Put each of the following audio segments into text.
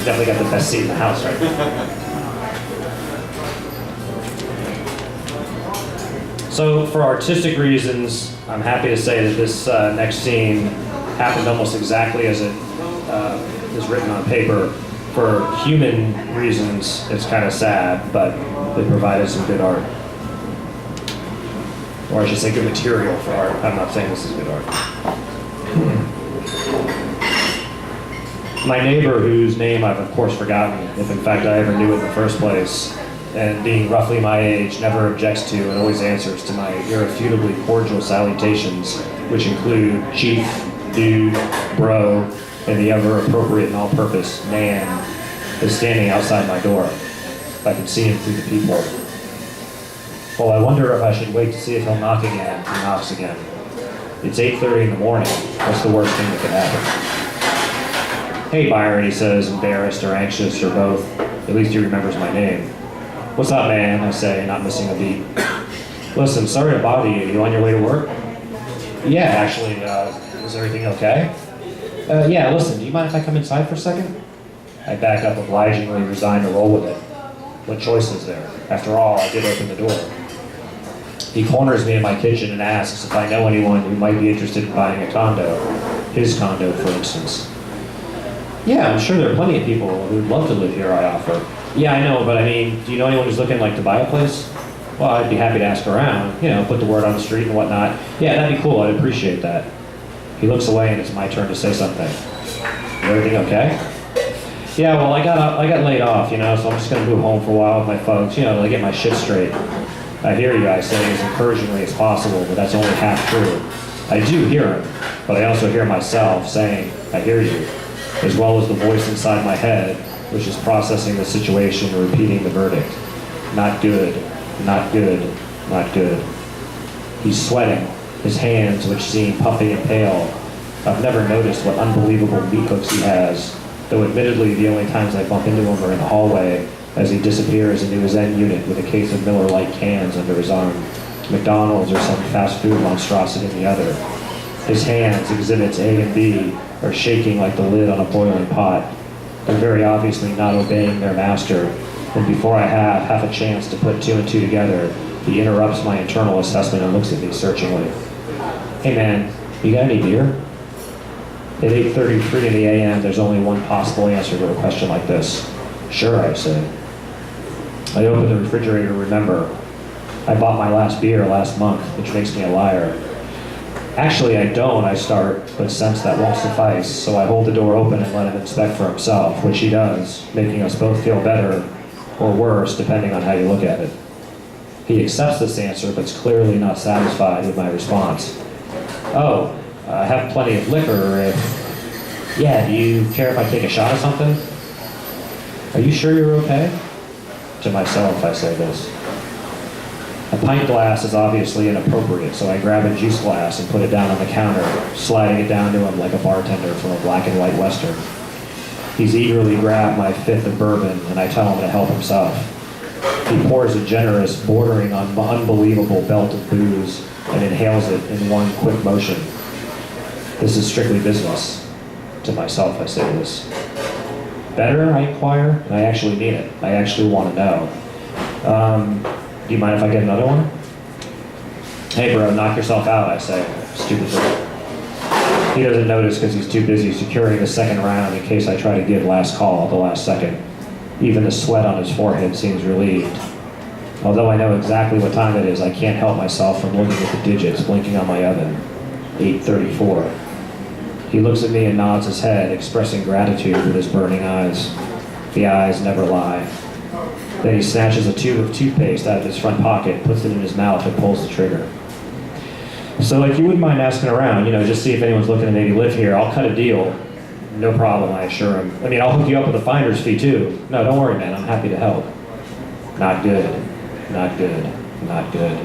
I definitely got the best seat in the house right now. So for artistic reasons, I'm happy to say that this next scene happened almost exactly as it is written on paper. For human reasons, it's kind of sad, but they provided some good art. Or I should say good material for art. I'm not saying this is good art. My neighbor, whose name I've of course forgotten, if in fact I ever knew in the first place, and being roughly my age, never objects to and always answers to my irrefutably cordial salutations, which include chief, dude, bro, and the ever appropriate and all-purpose man, is standing outside my door. I can see him through the peephole. Well, I wonder if I should wait to see if he'll knock again. He knocks again. It's 8:30 in the morning. What's the worst thing that could happen? Hey, Byron, he says, embarrassed or anxious or both. At least he remembers my name. What's up, man? I say, not missing a beat. Listen, sorry to bother you. You on your way to work? Yeah, actually, is everything okay? Yeah, listen, do you mind if I come inside for a second? I back up obligingly, resigned to roll with it. What choice is there? After all, I did open the door. He corners me in my kitchen and asks if I know anyone who might be interested in buying a condo. His condo, for instance. Yeah, I'm sure there are plenty of people who'd love to live here, I offer. Yeah, I know, but I mean, do you know anyone who's looking like to buy a place? Well, I'd be happy to ask around, put the word on the street and whatnot. Yeah, that'd be cool, I'd appreciate that. He looks away and it's my turn to say something. Is everything okay? Yeah, well, I got laid off, so I'm just gonna move home for a while with my folks, to get my shit straight. I hear you, I say as encouragingly as possible, but that's only half true. I do hear him, but I also hear myself saying, I hear you, as well as the voice inside my head, which is processing the situation and repeating the verdict. Not good, not good, not good. He's sweating, his hands, which seem puffy and pale. I've never noticed what unbelievable meat hooks he has, though admittedly the only times I bump into him are in the hallway as he disappears into his end unit with a case of Miller Lite cans under his arm, McDonald's or some fast food monstrosity in the other. His hands, exhibits A and B, are shaking like the lid on a boiling pot. They're very obviously not obeying their master, and before I have half a chance to put two and two together, he interrupts my internal assessment and looks at me searchingly. Hey man, you got any beer? At 8:33 in the a.m., there's only one possible answer to a question like this. Sure, I say. I open the refrigerator to remember. I bought my last beer last month, which makes me a liar. Actually, I don't, I start, but sense that won't suffice, so I hold the door open and let him inspect for himself, which he does, making us both feel better, or worse, depending on how you look at it. He accepts this answer, but's clearly not satisfied with my response. Oh, I have plenty of liquor if... Yeah, do you care if I take a shot of something? Are you sure you're okay? To myself, I say this. A pint glass is obviously inappropriate, so I grab a juice glass and put it down on the counter, sliding it down to him like a bartender from a black and white western. He's eagerly grabbed my fifth of bourbon, and I tell him to help himself. He pours a generous, bordering on unbelievable belt of booze and inhales it in one quick motion. This is strictly business. To myself, I say this. Better, I inquire, and I actually mean it. I actually want to know. Do you mind if I get another one? Hey bro, knock yourself out, I say, stupidly. He doesn't notice because he's too busy securing the second round in case I try to give last call at the last second. Even the sweat on his forehead seems relieved. Although I know exactly what time it is, I can't help myself from looking at the digits blinking on my oven. 8:34. He looks at me and nods his head, expressing gratitude with his burning eyes. The eyes never lie. Then he snatches a tube of toothpaste out of his front pocket, puts it in his mouth, and pulls the trigger. So if you wouldn't mind asking around, just see if anyone's looking to maybe live here, I'll cut a deal. No problem, I assure him. I'll hook you up with a finder's fee too. No, don't worry, man, I'm happy to help. Not good, not good, not good.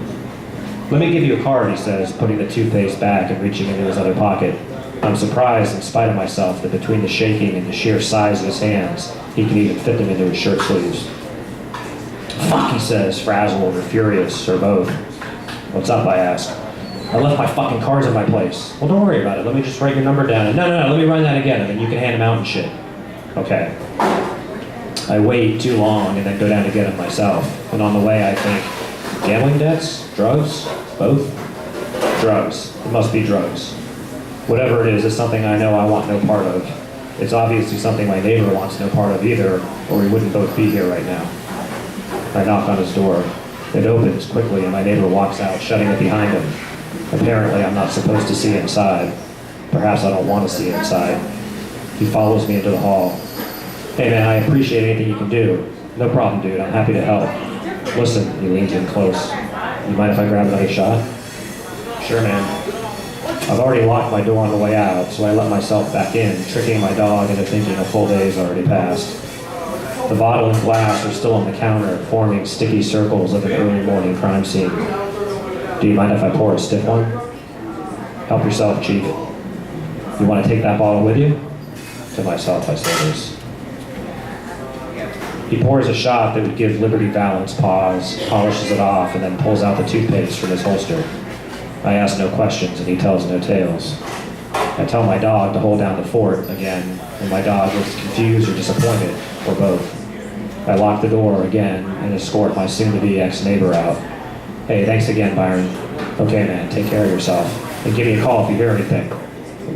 Let me give you a card, he says, putting the toothpaste back and reaching into his other pocket. I'm surprised, in spite of myself, that between the shaking and the sheer size of his hands, he can even fit them into his shirt sleeves. Fuck, he says, frazzled or furious, or both. What's up, I ask. I left my fucking cards in my place. Well, don't worry about it. Let me just write your number down. No, let me run that again, and then you can hand them out and shit. Okay. I wait too long and then go down to get them myself. And on the way I think, gambling debts? Drugs? Both? Drugs. It must be drugs. Whatever it is, it's something I know I want no part of. It's obviously something my neighbor wants no part of either, or we wouldn't both be here right now. I knock on his door. It opens quickly and my neighbor walks out, shutting it behind him. Apparently I'm not supposed to see inside. Perhaps I don't want to see inside. He follows me into the hall. Hey man, I appreciate anything you can do. No problem, dude. I'm happy to help. Listen, he leans in close. You mind if I grab another shot? Sure, man. I've already locked my door on the way out, so I let myself back in, tricking my dog into thinking a full day's already passed. The bottle and glass are still on the counter, forming sticky circles of an early morning crime scene. Do you mind if I pour a stiff one? Help yourself, Chief. You want to take that bottle with you? To myself, I say this. He pours a shot that would give Liberty Valance pause, polishes it off, and then pulls out the toothpaste from his holster. I ask no questions, and he tells no tales. I tell my dog to hold down the fort again, and my dog looks confused or disappointed, or both. I lock the door again and escort my soon-to-be ex-neighbor out. Hey, thanks again, Byron. Okay, man, take care of yourself. And give me a call if you hear anything.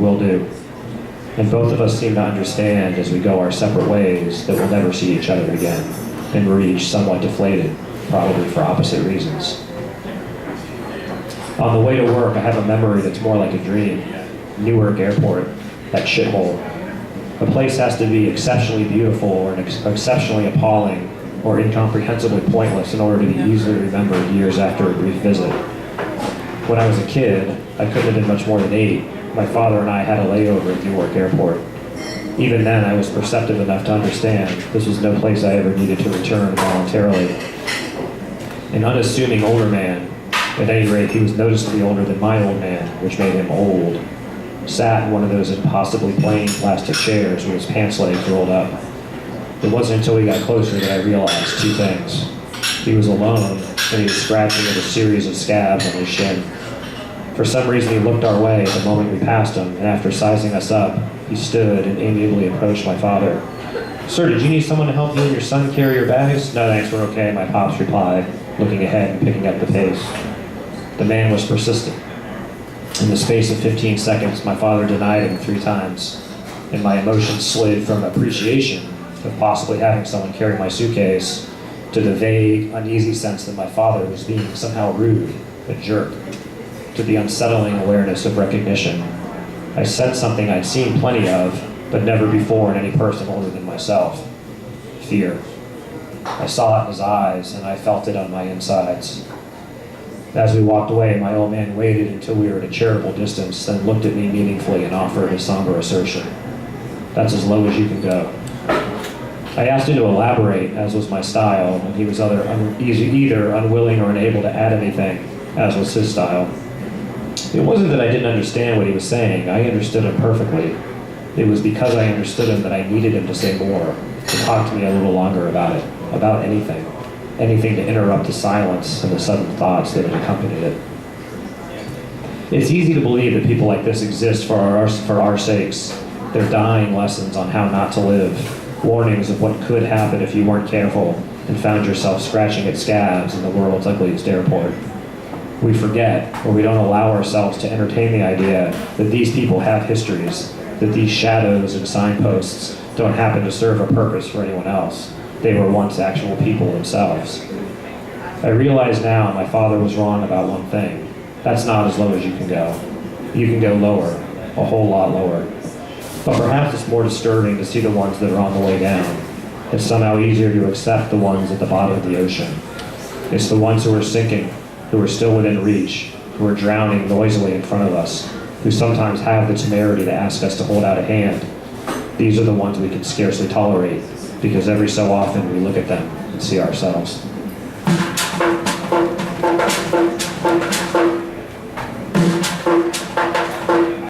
Will do. And both of us seem to understand as we go our separate ways that we'll never see each other again, and reach somewhat deflated, probably for opposite reasons. On the way to work, I have a memory that's more like a dream. Newark Airport, that shithole. A place has to be exceptionally beautiful or exceptionally appalling or incomprehensibly pointless in order to be easily remembered years after a brief visit. When I was a kid, I couldn't have been much more than 8. My father and I had a layover at Newark Airport. Even then, I was perceptive enough to understand this was no place I ever needed to return voluntarily. An unassuming older man, at any rate, he was noticeably older than my old man, which made him old, sat in one of those impossibly plain plastic chairs with his pants legs rolled up. It wasn't until we got closer that I realized 2 things. He was alone, and he was scratching at a series of scabs on his shin. For some reason, he looked our way at the moment we passed him, and after sizing us up, he stood and amiably approached my father. Sir, did you need someone to help you and your son carry your bags? No, thanks, we're okay, my pops replied, looking ahead and picking up the pace. The man was persistent. In the space of 15 seconds, my father denied him 3 times, and my emotions slid from appreciation of possibly having someone carry my suitcase to the vague, uneasy sense that my father was being somehow rude, a jerk, to the unsettling awareness of recognition. I said something I'd seen plenty of, but never before in any person older than myself. Fear. I saw it in his eyes, and I felt it on my insides. As we walked away, my old man waited until we were at a charitable distance, then looked at me meaningfully and offered a somber assertion. That's as low as you can go. I asked him to elaborate, as was my style, and he was either unwilling or unable to add anything, as was his style. It wasn't that I didn't understand what he was saying. I understood him perfectly. It was because I understood him that I needed him to say more, to talk to me a little longer about it, about anything. Anything to interrupt the silence and the sudden thoughts that had accompanied it. It's easy to believe that people like this exist for our sakes. They're dying lessons on how not to live, warnings of what could happen if you weren't careful and found yourself scratching at scabs in the world's ugliest airport. We forget, or we don't allow ourselves to entertain the idea that these people have histories, that these shadows and signposts don't happen to serve a purpose for anyone else. They were once actual people themselves. I realize now my father was wrong about one thing. That's not as low as you can go. You can go lower, a whole lot lower. But perhaps it's more disturbing to see the ones that are on the way down. It's somehow easier to accept the ones at the bottom of the ocean. It's the ones who are sinking, who are still within reach, who are drowning noisily in front of us, who sometimes have the temerity to ask us to hold out a hand. These are the ones we can scarcely tolerate, because every so often we look at them and see ourselves.